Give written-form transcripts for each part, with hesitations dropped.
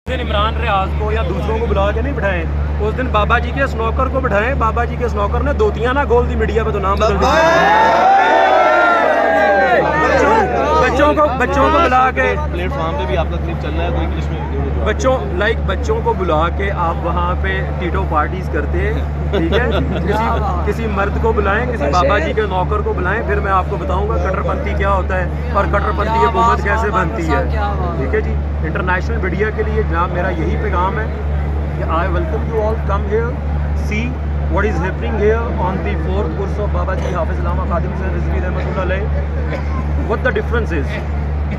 दिन इमरान रियाज को या दूसरों को बुला के नहीं बिठाएं, उस दिन बाबा जी के स्नोकर को बिठाएं। बाबा जी के स्नोकर ने दोतियां ना गोल दी मीडिया पे तो नाम बदल दिया। बच्चों को बुला के प्लेटफॉर्म पे भी आपका क्लिप चल रहा है, कोई इंग्लिश में बच्चों को बुला के आप वहाँ पे टीटो पार्टीज करते हैं, ठीक है। किसी मर्द को बुलाएं, किसी बाबा जी के नौकर को बुलाएं, फिर मैं आपको बताऊंगा कट्टरपंथी क्या होता है और कट्टरपंथी हुकूमत कैसे बनती है, ठीक है जी। इंटरनेशनल मीडिया के लिए जनाब मेरा यही पैगाम है कि I welcome you all, come here, see what is happening here on the 4th course of Baba Ji Hafiz Allama Khadim Hussain Rizvi Rahmatullah Alayh. What the difference is,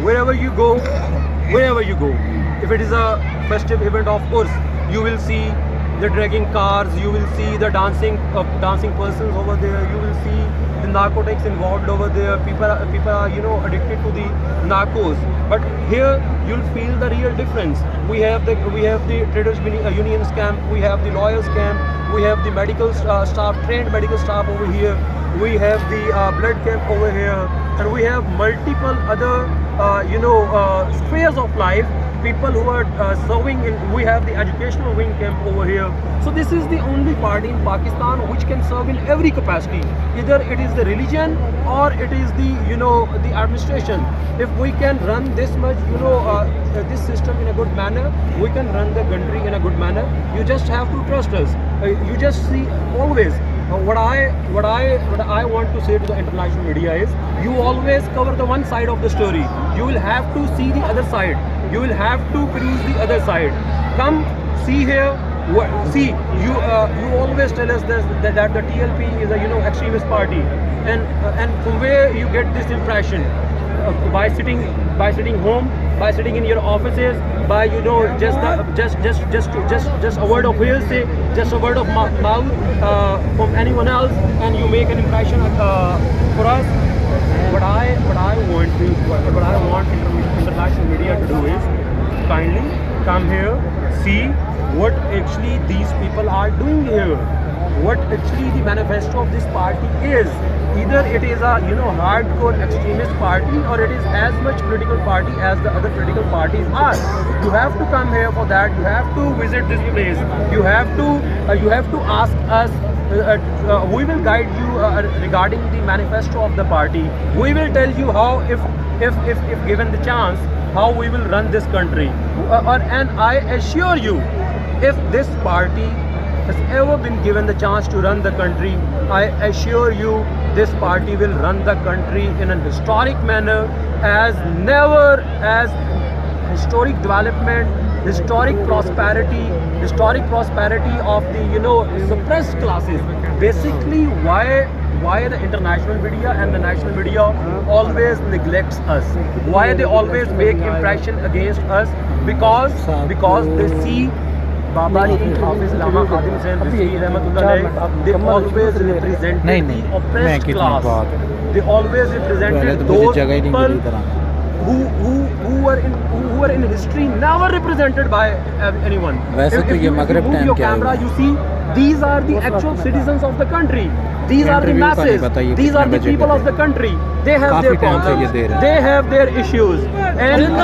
wherever you go, if it is a festive event, of course you will see the dragging cars, you will see the dancing persons over there, you will see the narcotics involved over there. People are addicted to the narcos, but here you'll feel the real difference. We have the traders unions camp, we have the lawyers camp, we have the medical staff, trained medical staff over here, we have the blood camp over here, and we have multiple other spheres of life, people who are serving in. We have the educational wing camp over here. So this is the only party in Pakistan which can serve in every capacity. Either it is the religion or it is the the administration. If we can run this much this system in a good manner, we can run the country in a good manner. You just have to trust us. You just see always. What I want to say to the international media is, you always cover the one side of the story. You will have to see the other side. You will have to produce the other side. Come see here. See, you always tell us that the TLP is a extremist party, and from where you get this impression? By sitting home, by sitting in your offices, by just a word of hearsay, just a word of mouth from anyone else, and you make an impression for us. What I want international media to do is kindly come here, see what actually these people are doing here, what actually the manifesto of this party is. Either it is a hardcore extremist party, or it is as much political party as the other political parties are. You have to come here for that. You have to visit this place. You have to ask us. We will guide you regarding the manifesto of the party. We will tell you how, if given the chance, how we will run this country. And I assure you, if this party has ever been given the chance to run the country, I assure you this party will run the country in a historic manner, as never as historic development, historic prosperity of the suppressed classes. Basically, why the international media and the national media always neglects us, why they always make impression against us, because they see Baba Ji Hafiz Allama Khadim Hussain Rizvi Rahmatullah Alayh, they always represented the oppressed class. They always represented those people who were in history never represented by anyone. If you move your camera, you see these are the actual citizens of the country. These are the masses. These are the people of the country. They have their problems. They have their issues, and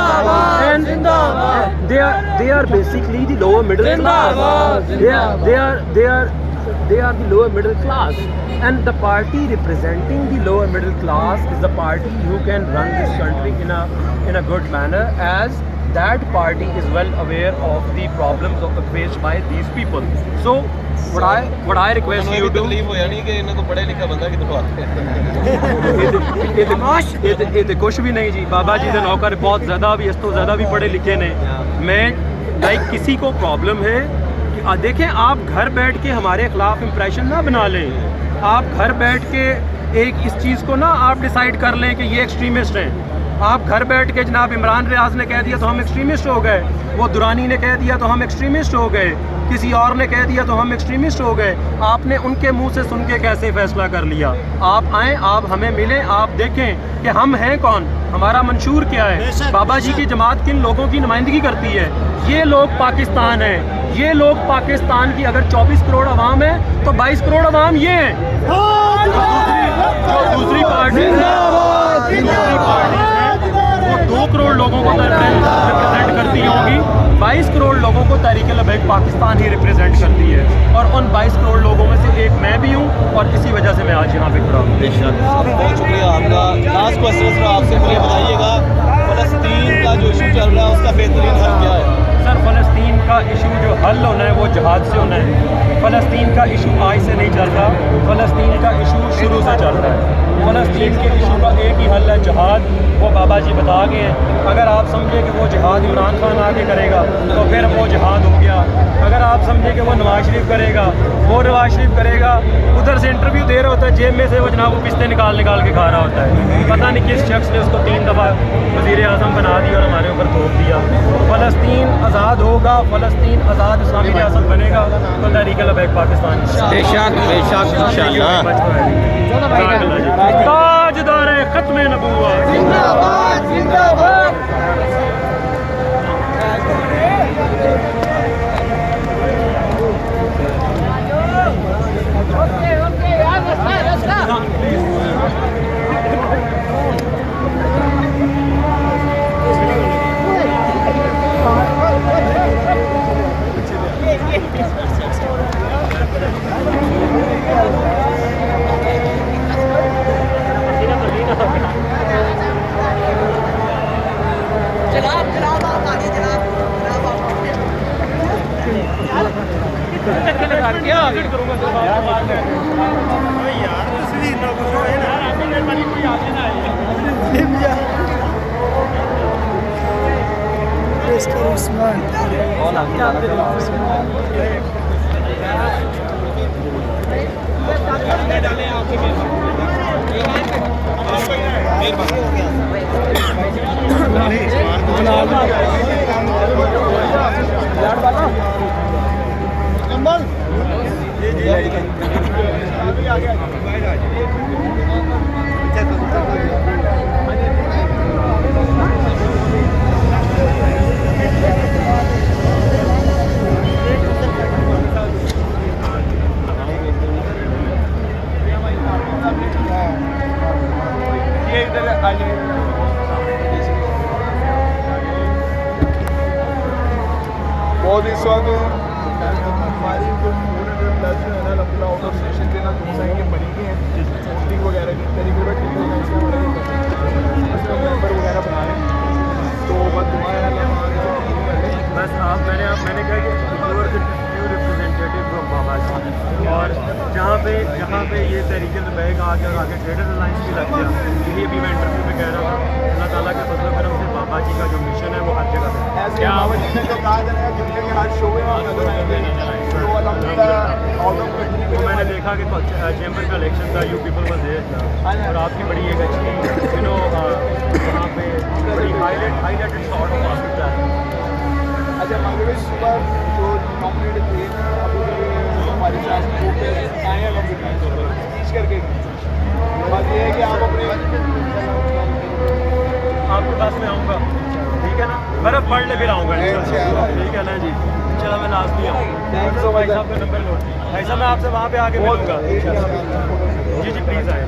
they are basically the lower middle class. They are the lower middle class, and the party representing the lower middle class is the party who can run this country in a good manner, as that party is well aware of the problems faced by these people. So what I request you to ਇਹ ਕੁਛ ਵੀ नहीं जी, बाबा जी ਦੇ नौकर बहुत ज़्यादा भी, इस तो ज़्यादा भी पढ़े लिखे ने। मैं किसी को प्रॉब्लम है कि देखें, आप घर बैठ के हमारे खिलाफ इम्प्रेशन ना बना लें। आप घर बैठ के एक इस चीज़ को ना आप डिसाइड कर लें कि ये एक्सट्रीमिस्ट हैं। आप घर बैठ के जनाब इमरान रियाज ने कह दिया तो हम एक्सट्रीमिस्ट हो गए, वो दुरानी ने कह दिया तो हम एक्सट्रीमिस्ट हो गए, किसी और ने कह दिया तो हम एक्सट्रीमिस्ट हो गए। आपने उनके मुंह से सुन के कैसे फैसला कर लिया? आप आएँ, आप हमें मिलें, आप देखें कि हम हैं कौन, हमारा मंशूर क्या है, बाबा जी की जमात किन लोगों की नुमाइंदगी करती है। ये लोग पाकिस्तान हैं, ये लोग पाकिस्तान की अगर 24 करोड़ आवाम है तो 22 करोड़ आवाम ये हैं। जो दूसरी पार्टी वो 2 करोड़ लोगों को रिप्रेजेंट करती होगी, 22 करोड़ लोगों को तहरीक-ए-लबैक पाकिस्तान ही रिप्रेजेंट करती है। और उन 22 करोड़ लोगों में से एक मैं भी हूँ और इसी वजह से मैं आज यहाँ पे खड़ा हूँ। बेशक, बहुत शुक्रिया आपका। लास्ट क्वेश्चन सर आपसे मुझे बताइएगा, फ़लस्तीन का जो इशू चल रहा है उसका बेहतरीन हल क्या है? सर फ़लस्तीन का इशू जो हल होना है वो जहाद से होना है। फ़लस्तीन का इशू आज से नहीं चल रहा, फ़लस्तीन का इशू शुरू से चल रहा है। फ़लस्तीन के इशू का एक ही हल है, जहाद। वो बाबा जी बता गए हैं। अगर आप समझे कि वो जहाद इमरान खान आके करेगा तो फिर वो जहाद हो गया। अगर आप समझे कि वो नवाज शरीफ करेगा, वो नवाज शरीफ करेगा। उधर से इंटरव्यू दे रहा होता है, जेब में से वो जनाब वो पिस्ते निकाल के खा रहा होता है। पता नहीं किस शख्स ने उसको 3 दफ़ा वज़ीर-ए-आज़म बना दिया और हमारे ऊपर थोप दिया। फ़लस्तीन आज़ाद होगा, फ़लस्तीन आज़ाद इस्लामी रियासत बनेगा तो तहरीक-ए-लबैक पाकिस्तान बेशक बेशक इंशाअल्लाह। ताजदार ख़त्म नबूवत जिंदाबाद जिंदाबाद। बहुत इस वक्त हमारी जो फूड प्लस जो है ना अपना आउट ऑफ स्टेशन के ना के बनी गए हैं होस्टिंग वगैरह की तरीके मेंबर वगैरह बना रहे हैं। तो बस तुम्हारा बस मैंने कहा कि रिप्रेजेंटेटिव ऑफ बाबा जी, और जहाँ पे ये तहरीक-ए-लबैक आगे ट्रेडर्स अलायंस भी लग गया, यही अभी मैं इंटरव्यू में कह रहा था। अल्लाह ताला के फज़ल व करम से बाबा जी का जो मिशन है वो हर जगह है। क्या बाबा जी ने जो कहा था ना दुनिया के हर शो में नजर आएंगे, तो अल्हम्दुलिल्लाह आउट ऑफ कंट्री तो मैंने देखा कि चैम्बर का इलेक्शन था, यू पीपल वाज देयर, और आपकी बड़ी एक अच्छी वहाँ पे बड़ी हाईलाइटेड शॉट ऑफ आपका। अच्छा मंगल सुबह जो नॉमिनेटेड थे हमारे साथ आए हैं स्पीच करके। बात ये है कि आप अपने आपके पास में आऊँगा, ठीक है ना? बर्फ़ पढ़ ले फिर आऊँगा, ठीक है ना जी? चलो मैं लाजमी आऊँगा। Thank so much. आपका नंबर नोट, भाई साहब मैं आपसे वहाँ पे आके मिलूँगा। जी जी प्लीज़ आए।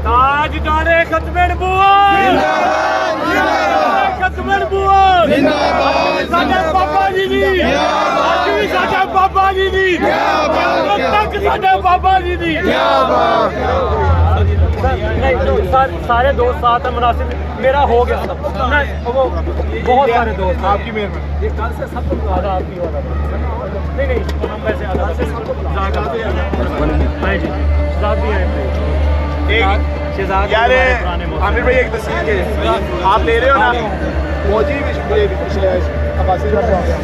ताजदारे ख़त्म नबूवत ख़त्म नबूवत साडे बाबा जी दी आज भी साडे बाबा जी दी तक साडे बाबा जी दी। सारे दोस्त साथ हैं, मुनासिब मेरा हो गया सब वो बहुत सारे दोस्त आपकी मेहरबानी। ये कल से सबको आधा आपकी वाला नहीं हम वैसे आधा से सबको भाई जी शहजाद भी आए शहजाद यार आमिर भाई एक तस्वीर के आप ले रहे हो ना फौजी अब्बासी साहब से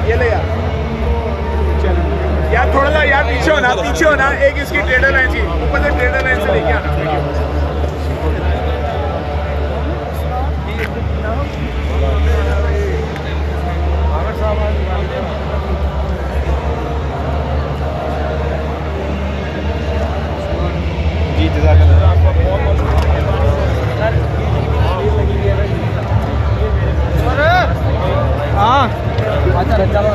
ये ले यार चलो यार थोड़ा सा यार पीछे होना एक इसकी ट्रेडर लाइन की ऊपर से ट्रेडर लाइन से लेके आना जी जज़ाकल्लाह। हाँ अच्छा चलो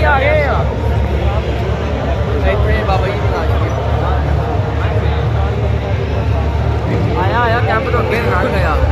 आ गए फिर हार गया